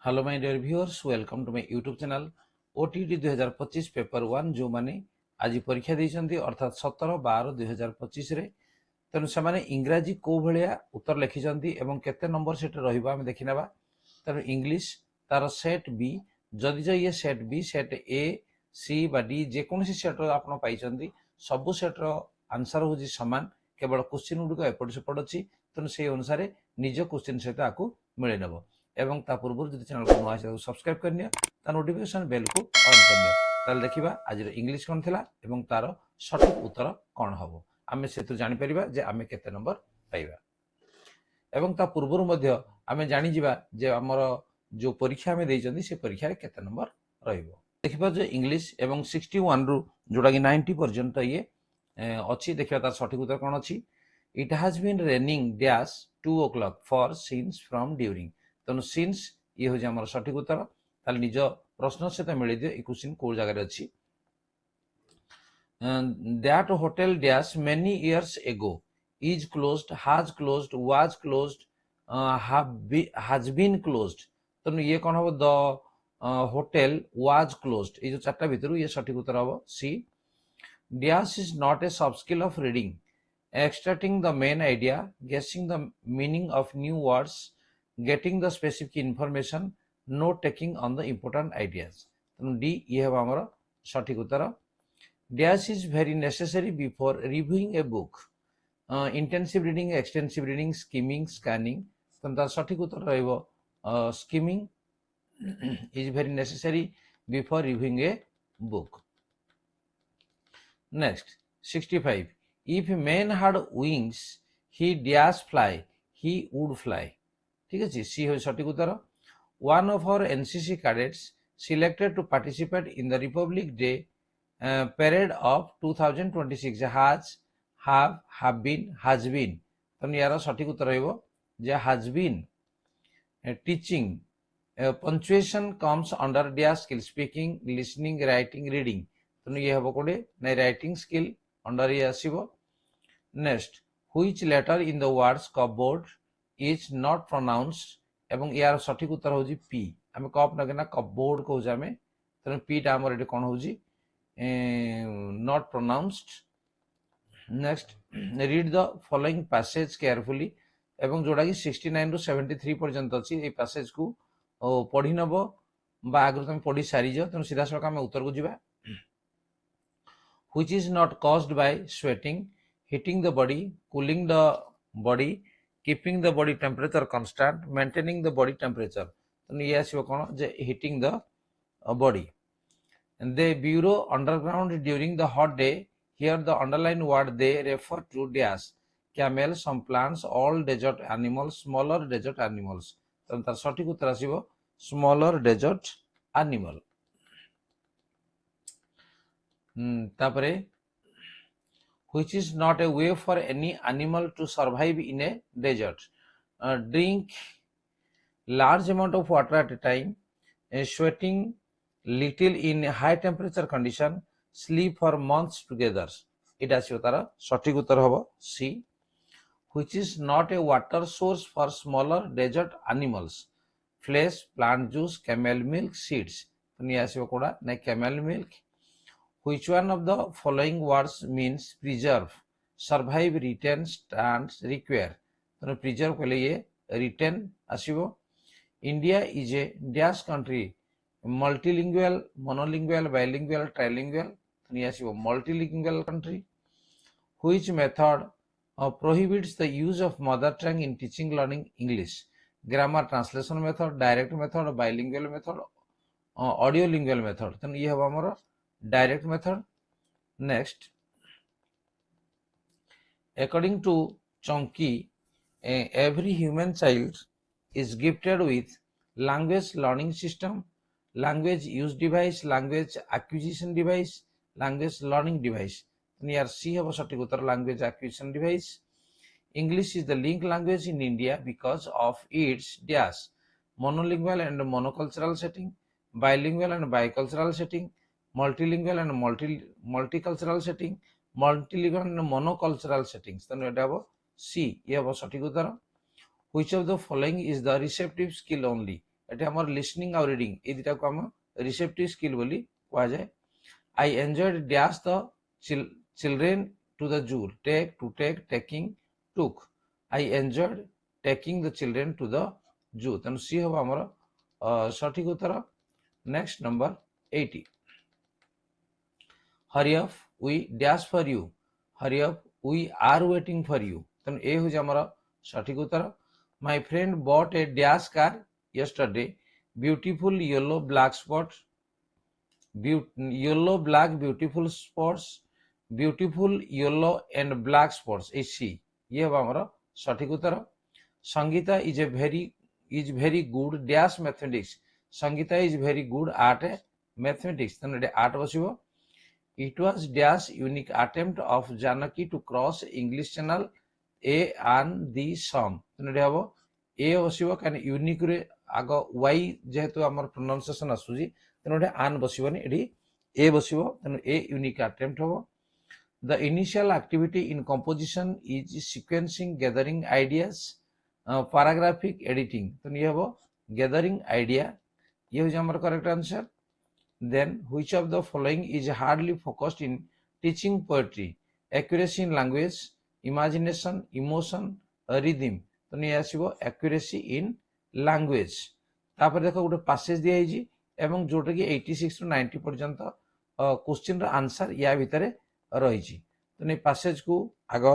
Hello my dear viewers, welcome to my YouTube channel OTT 2025 paper 1 जो माने आज परीक्षा देइछंती अर्थात 17/12/2025 रे तेणु से इंग्राजी को भाया उत्तर लिखिं एवं केते नंबर सेट रहा देखा तेणु इंग्लिश तार सेट बी जदि जो ये सेट बी सेट ए सी बा डी जेकोसी सेट्र आप सबू सेट्र आंसर हूँ सामान केवल क्वेश्चन गुड़िक एपट सेपट अच्छी तेणु से अनुसार निज क्वेश्चन सहित आपको मिल नब एवं ता पूर्व जो चैनल को नुआ सब्सक्राइब करनी नोटिफिकेशन बेल को ऑन करनी देखा आज इंग्लिश कौन थी एवं तार सठिक उत्तर कौन हम आम से जापर जे आम के नंबर पाइबा एवं ता पूर्व आम जानीजा जे आमर जो परीक्षा आम देइछंती से परीक्षा रे केते नंबर रहिबो देखिबा जे इंग्लिश एवं 61 रु जोड़ा कि 90 पर्यंत ये अच्छी देखिबा तार सठिक उत्तर कौन अच्छी it has been raining dash 2 o'clock for since from during तेणु सिंस ये हूँ आम सठिक उत्तर ताल निज प्रश्न सहित मिल दिए ये क्वेश्चन कौ जगह अच्छी that hotel dash many years ago is closed has closed was closed has been closed तेणु ये कौन हम द होटेल वाज क्लोज्ड ये जो चार्टा भितर ये सठिक उत्तर हम C dash is not a sub skill of reading extracting the main idea guessing the meaning of new words getting the specific information note taking on the important ideas तेणु D ये है आमर सठिक उत्तर dash is very necessary before reviewing a book intensive reading extensive reading skimming scanning तेणु तार सठिक उत्तर रहिबो skimming is very necessary before reviewing a book next 65 If man had wings, he dash fly, he would fly. ठीक है सी है सठिक उत्तर one of our NCC cadets selected to participate in the Republic Day parade of 2026 have been has been तेणु यार सठिक उत्तर रहिबो जे has been teaching punctuation comes under dash skill speaking listening writing reading तेणु ये हम कोडे नै writing skill अंडर ये आसीबो next which letter in the words cupboard is not pronounced एवं यार सठिक उत्तर होजी पी आमे कप नगेना कपबोर्ड कहू जामे तेन पी टा हमर एटे कोन होजी not pronounced next read the following passage carefully एवं जोड़ा कि 69 रु 73 पर्यंत अछि ए पैसेज को पढ़ी नबो बा आगु तुम पढ़ी सारी जाओ तेन सीधा सळक आमे उत्तर को जिबा which is not caused by sweating heating the body cooling the body keeping the body temperature constant maintaining the body temperature तो ये आसीबो कोन जे heating the body and the bureau underground during the hot day here the underlined word they refer to dash camel some plants all desert animals smaller desert animals तो तार सठिक उत्तर आसीबो smaller desert animal तापरे which is not a way for any animal to survive in a desert drink large amount of water at a time sweating little in high temperature condition sleep for months together it आसीबो तार सठिक उत्तर हबो सी which is not a water source for smaller desert animals flesh plant juice camel milk seeds तो ये आसीबो कोडा नै camel milk Which one of the following words means preserve, survive, retain, stand, require? तो preserve के लिए retain आसीबो. India is a dash country, multilingual, monolingual, bilingual, trilingual. तो ये आसीबो multilingual country. Which method prohibits the use of mother tongue in teaching learning English? Grammar translation method, direct method, bilingual method, audiolingual method. तो ये है हमारा direct method. Next, according to Chomsky, every human child is gifted with language learning system, language use device, language acquisition device, language learning device. Near C have a सठिक उत्तर language acquisition device. English is the link language in India because of its dash monolingual and monocultural setting, bilingual and bicultural setting, multilingual and multicultural setting, multilingual and monocultural settings. Then we have C. ये अब सठिक उत्तर. Which of the following is the receptive skill only? एटी हमर listening और reading ए दुटा को हम रिसेप्टिव स्किल बोली कहा जाए। I enjoyed dash the children to the zoo, take, to take, taking, took. I enjoyed taking the children to the zoo, तेणु सी हम हमर सठिक उत्तर। Next number 80, hurry up we dash for you, hurry up we are waiting for you, तेणु A हूँ हमर सठिक उत्तर। My friend bought a dash car yesterday, beautiful yellow black spot, yellow black beautiful spots, beautiful yellow and black spots, ए C ये हम हमर सठिक उत्तर। Sangeeta is very good dash mathematics, Sangeeta is very good at mathematics, तेणु एटे 8 बसिबो। It was dash unique attempt of Janaki to cross English channel A and the song, तेणु एटे हबो ए बसिबो कान यूनिक रे आग वाई जेहेतु आमर प्रोनाउंसिएशन आसुजी तेणु एटे आन बसिबोनी एटी ए बसिबो, तेणु ए यूनिक अटेम्प्ट हबो। The initial activity in composition is sequencing gathering ideas paragraphic editing, तेणु ये हबो गैदरिंग आइडिया, ये होज हमर correct answer. Then which of the following is hardly focused in teaching poetry, accuracy in language, imagination, emotion, rhythm, तेणु ये आसीबो accuracy in language. तापर देखो गोटे पासेज दिया है एवं जोटा कि 86 टू 90 पर्यंत क्वेश्चन रो आंसर या भितर रही, तेणु पासेज को आग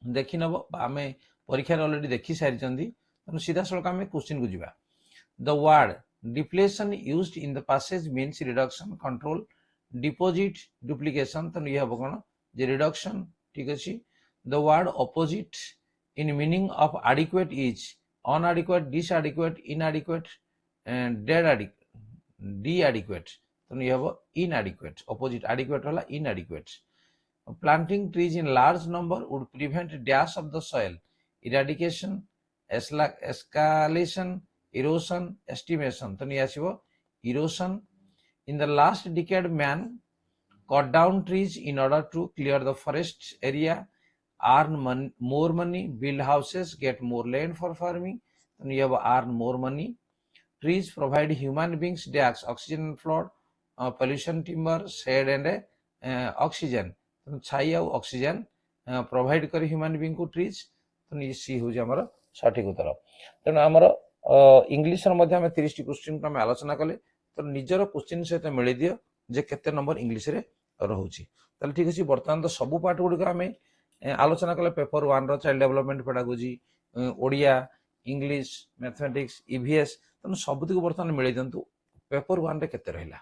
देखि नब, आमे परीक्षा ऑलरेडी देखि सारी, तेणु सीधा सड़क आमे क्वेश्चन को जीवा। The word depletion used in the passage means reduction, control, deposit, duplication, तेणु ये हम कौन जे रिडक्शन, ठीक अच्छे। The word opposite in meaning of adequate is inadequate, disadequate, inadequate, and de-adequate, तो ये हबो inadequate, opposite adequate वाला inadequate। Planting trees in large number would prevent dash of the soil, eradication, escalation, erosion, estimation, तो ये आसीबो erosion। In the last decade man cut down trees in order to clear the forest area, earn more money, build houses, get more land for farming, then you have earn more money। Trees provide human beings dash oxygen and flood, pollution, timber, shade and oxygen, then छाई और oxygen provide कर human being को trees, तो ये सी हो हमर सठिक उत्तर। तेणु आमर इंग्लिश मध्ये हम 30 टी क्वेश्चन को हम आलोचना कले, तो निजर क्वेश्चन सहित मिली दियो जे केते नंबर इंग्लिश रे रहउची। ताले ठीक अछि, वर्तमान तो सब पार्ट गुडी को हमें आलोचना कले। पेपर 1 रो child development pedagogy, Odia, English, mathematics, EVS, तेणु सबुति को बर्तमान मिले दिंतु पेपर 1 रे केते रहला।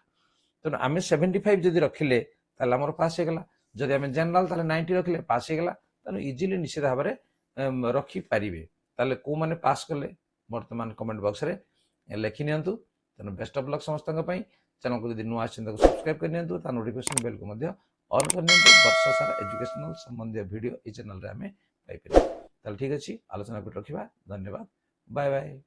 तेणु आम 75 जदि रखिले ताले हमर पास हे गला, जदि आम जनरल ताले 90 रखिले पास हे गला। तेणु इजिली निश्चित भाव में रखी पारिबे। ताले को माने पास कले वर्तमान कमेंट बॉक्स रे लिखि नियंतु। तेणु बेस्ट ऑफ लक समस्त पई। चैनल को यदि नुआ आछन ताको सब्सक्राइब कर नियंतु, ता नोटिफिकेशन बेल को मध्य ऑन कर नियंतु। वर्ष सारा एजुकेशनल संबंधी वीडियो ए चैनल रे हमें पाई परिबे। ताले ठीक अछि, आलोचना को रखिबा। धन्यवाद, बाय बाय।